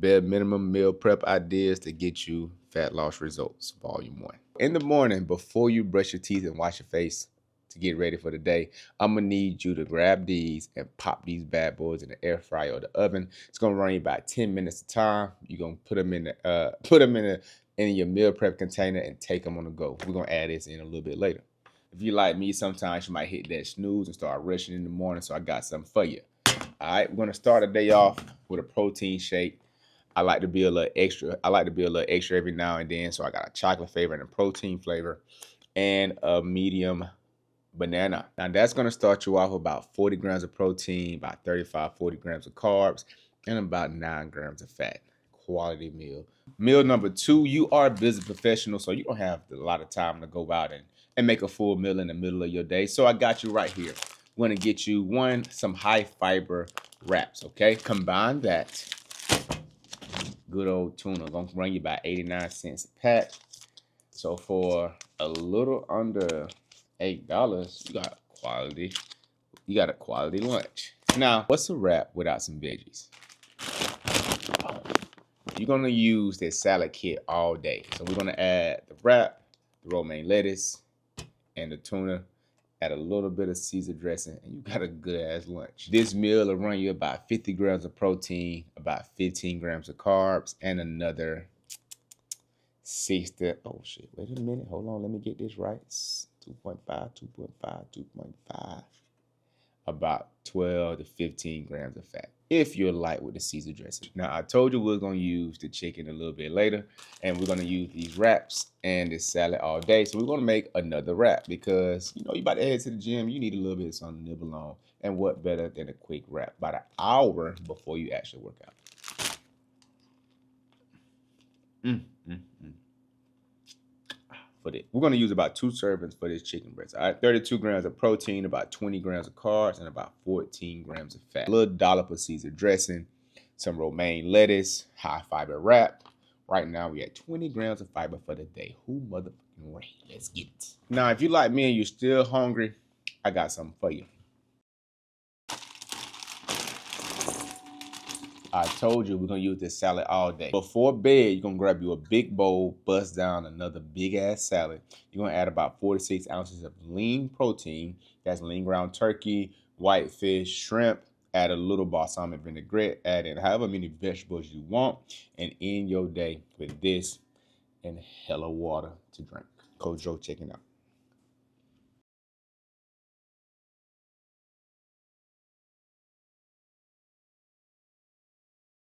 Bare minimum meal prep ideas to get you fat loss results, volume 1. In the morning, before you brush your teeth and wash your face to get ready for the day, I'm gonna need you to grab these and pop these bad boys in the air fryer or the oven. It's gonna run you about 10 minutes of time. You're gonna put them in your meal prep container and take them on the go. We're gonna add this in a little bit later. If you like me, sometimes you might hit that snooze and start rushing in the morning, so I got something for you. All right, we're gonna start the day off with a protein shake. I like to be a little extra. I like to be a little extra every now and then. So I got a chocolate flavor and a protein flavor and a medium banana. Now that's going to start you off with about 40 grams of protein, about 35, 40 grams of carbs, and about 9 grams of fat. Quality meal. Meal number 2, you are a business professional, so you don't have a lot of time to go out and make a full meal in the middle of your day. So I got you right here. I'm going to get you some high fiber wraps, okay? Combine that. Good old tuna gonna run you about 89 cents a pack. So for a little under $8, you got quality. You got a quality lunch. Now, what's a wrap without some veggies? You're gonna use this salad kit all day. So we're gonna add the wrap, the romaine lettuce, and the tuna. Add a little bit of Caesar dressing, and you got a good ass lunch. This meal will run you about 50 grams of protein, about 15 grams of carbs, and another 60. Oh shit, wait a minute. Hold on, let me get this right. 2.5, 2.5, 2.5. About 12 to 15 grams of fat if you're light with the Caesar dressing. Now, I told you we're going to use the chicken a little bit later, and we're going to use these wraps and this salad all day. So we're going to make another wrap because, you about to head to the gym. You need a little bit of something to nibble on. And what better than a quick wrap about an hour before you actually work out. For this, we're going to use about 2 servings for this chicken breast. All right, 32 grams of protein, about 20 grams of carbs, and about 14 grams of fat. A little dollop of Caesar dressing, some romaine lettuce, high fiber wrap. Right now, we at 20 grams of fiber for the day. Who motherfucking ready? Let's get it. Now, if you like me and you're still hungry, I got something for you. I told you we're gonna use this salad all day. Before bed, you're gonna grab you a big bowl, bust down another big ass salad. You're gonna add about 46 ounces of lean protein. That's lean ground turkey, white fish, shrimp. Add a little balsamic vinaigrette. Add in however many vegetables you want, and end your day with this and hella water to drink. Coach Joe checking out.